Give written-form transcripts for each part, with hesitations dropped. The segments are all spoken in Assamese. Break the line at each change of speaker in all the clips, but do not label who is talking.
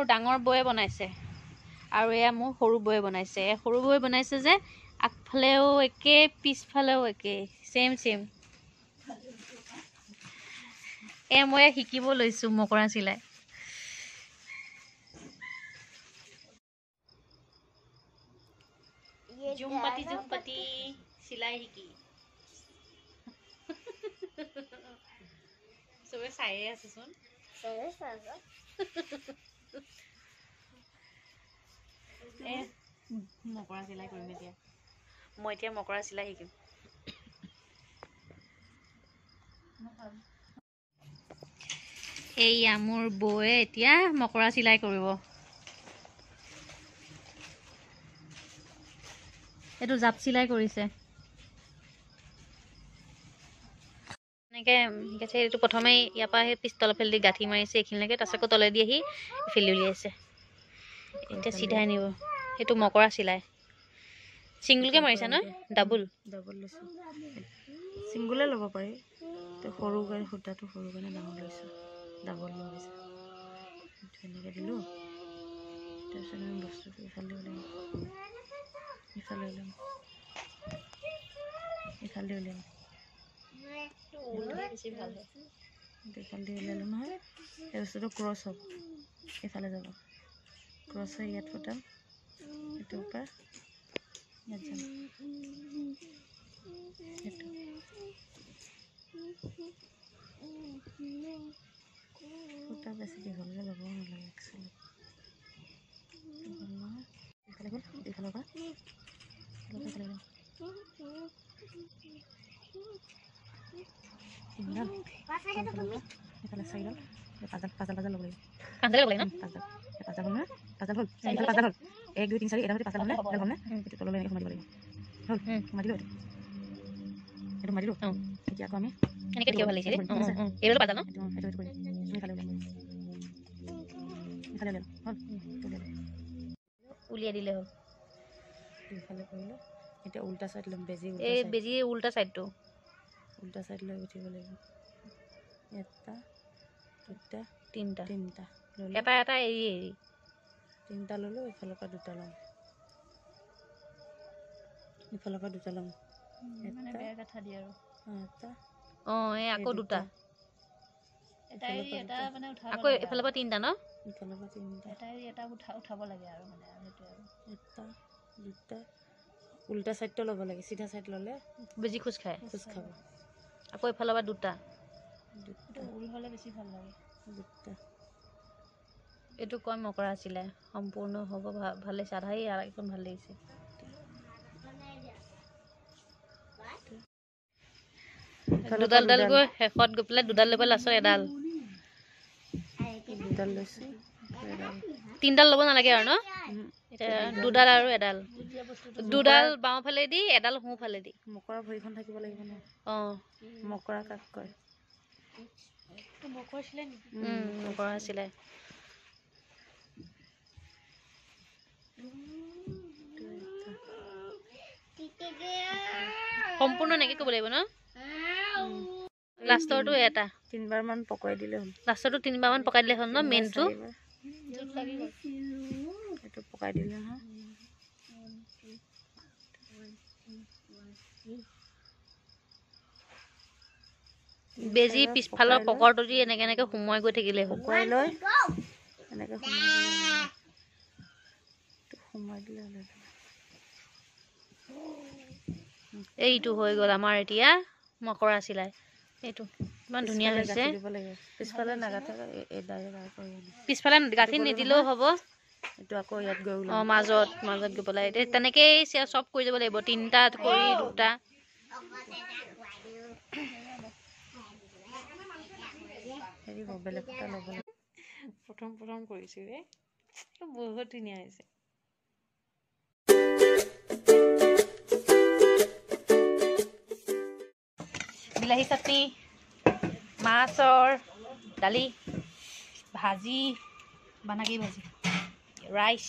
মোৰ ডাঙৰ বয়ে বনাইছে আৰু এয়া মোৰ সৰু বয়ে বনাইছে। সৰু বয়ে বনাইছে যে আগফালেও একে পিছফালেও একে সেম সেম। মই শিকিব লৈছো মকৰা চিলাই। জুমপাতি চিলাই শিকি চবে চাইয়ে আছে চোন। মকৰা চিলাই কৰিম এতিয়া। মই এতিয়া মকৰা চিলাই শিকিম। এইয়া মোৰ বৌয়ে এতিয়া মকৰা চিলাই কৰিব। এইটো জাপ চিলাই কৰিছে। এনেকে শিকাইছে। এইটো প্ৰথমে ইয়াৰ পৰা সেই পিস্তলৰ ফালেদি গাঁঠি মাৰিছে এইখিনিলৈকে, তাৰপিছত আকৌ তলেদি আহি ফেলি উলিয়াইছে। এতিয়া চিধাই নিব। সেইটো মকৰা চিলাই। চিংগুলকে মাৰিছা ন? ডাবুল লৈছো। চিংগুলে ল'ব পাৰি। তো সৰু গাড়ী সূতাটো সৰু কাৰণে ডাঙৰ লৈছো। ডাবল লৈছো। এনেকৈ দিলোঁ। তাৰপিছত আমি বস্তুটো ইফালে উলিয়াম। ইফালে উলিয়াম। ইফালে উলিয়াম। বেছি ভাল হয়। ইফালে উলিয়ালো নহয়। এই বস্তুটো ক্ৰছ হ'ব। এইফালে যাব। ক্ৰছ হৈ ইয়াত ফুটাম। এইটোৰ পৰা ইয়াত যাম। সেইটো ফুটা বেছি দীঘলকৈ ল'ব নালাগে একচুৱেলি। এইফালে গ'ল। এইফালৰ পৰা তিনিডাল এইফালে চাৰিডাল পাঁচডাল ল'ব লাগিব। পাঁচডাল হ'ল নহয়? পাঁচডাল হ'ল। এইফালে পাঁচডাল হ'ল। 1 2 3 4 এটা সৈতে পাঁচডাল হ'লনে? হ'ল নে? এইটো তললৈ এনেকৈ সোমাই দিব লাগিব। হ'ল সোমাই দিলোঁ। এইটো সোমাই দিলোঁ। এতিয়া আকৌ আমি এনেকৈ কিয় ভাল লাগিছে? এইটো পাঁচডাল ন? এইটো কৰিম। আমি ইফালে উলিয়াম। ইফালে উলিয়াম। হ'ল উলিয়াই দিলে হ'ল। ইফালে কৰিলোঁ। এতিয়া উল্টা চাইড ল'ম। বেজি উল্টা চাইডটো উল্টা চাইড লৈ উঠিব লাগিব। এটা দুটা তিনিটা এটা এৰি তিনিটা ল'লোঁ। ইফালৰ পৰা দুটা ল'ম। ইফালৰ পৰা দুটা ল'ম। মানে বেয়া কথা দিয়ে আৰু এটা এই আকৌ দুটা এটা মানে উঠাব আকৌ ইফালৰ পৰা তিনিটা ন? ইফালৰ পৰা তিনিটা এটা উঠাব লাগে আৰু মানে সেইটো আৰু এটা দুটা উল্টা চাইডটো ল'ব লাগে। সিধা চাইড ল'লে বেজি খোজ খাব। আকৌ ইফালৰ পৰা দুটা উল হ'লে বেছি ভাল লাগে। দুটা এইটো কম মকৰা আছিলে। সম্পূৰ্ণ হ'ব ভাল লাগিছে। আধাই একদম ভাল লাগিছে। দুডাল গৈ শেষত গৈ পেলাই দুডাল লৈ পেলাই লাষ্টত এডাল লৈছো। তিনিডাল ল'ব নালাগে আৰু ন? দুডাল আৰু এডাল। দুডাল বাওঁ ফালে দি এডাল সোঁ ফালে দি। মকৰা ভৰিখন থাকিব লাগিব ন? মকৰা কাক কয়? মকৰা চিলাই নেকি? মকৰা চিলাই। সম্পূৰ্ণ এনেকৈ কৰিব লাগিব ন? লাষ্টৰটো এটা 3বাৰ মান পকাই দিলে হ'ল। লাষ্টৰটো 3বাৰ মান পকাই দিলে হ'ল ন? মেইনটো এইটো পকাই দিলে নহয়। বেজি পিছফালৰ পকৰটো দি এনেকৈ সোমোৱাই গৈ থাকিলে হ'ল। শুকুৱাই লৈ এনেকৈ সোমোৱাই দিলে হ'ল। এইটো হৈ গ'ল আমাৰ এতিয়া মকৰা চিলাই। এইটো ইমান ধুনীয়া হৈছে। পিছফালে নাগাঠে। পিছফালে গাঁঠি নিদিলেও হ'ব। এইটো আকৌ ইয়াত গৈ মাজত গৈ পেলাই তেনেকেই চব কৰি যাব লাগিব। তিনিটা কৰি দুটা বেলেগ এটা ল'ব লাগিব। প্ৰথম কৰিছোঁ ৰে। বহুত ধুনীয়া হৈছে। বিলাহী চাটনি, মাছৰ দালি, ভাজি বানাকি ভাজি, ৰাইচ,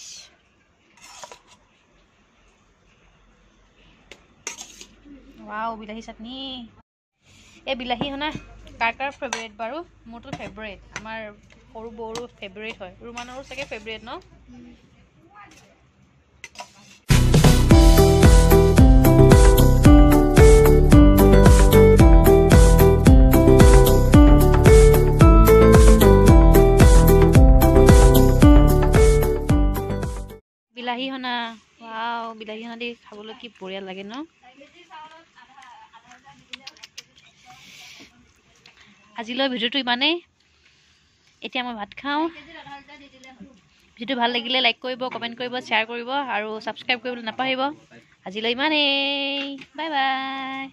ৱাও বিলাহী চাটনি। এই বিলাহী হনা কাৰ ফেভৰেট বাৰু? মোৰতো ফেভৰেট। আমাৰ সৰু বৌৰো ফেভৰেট হয়, ৰুমানৰো চাগে ফেভৰেট ন? বিলাহী সনা, ৱাও, বিলাহী সনা দি খাবলৈ কি বঢ়িয়া লাগে ন? আজিলৈ ভিডিঅ'টো ইমানেই। এতিয়া মই ভাত খাওঁ। ভিডিঅ'টো ভাল লাগিলে লাইক কৰিব, কমেণ্ট কৰিব, শ্বেয়াৰ কৰিব আৰু ছাবস্ক্ৰাইব কৰিবলৈ নাপাহৰিব। আজিলৈ ইমানেই, বাই বাই।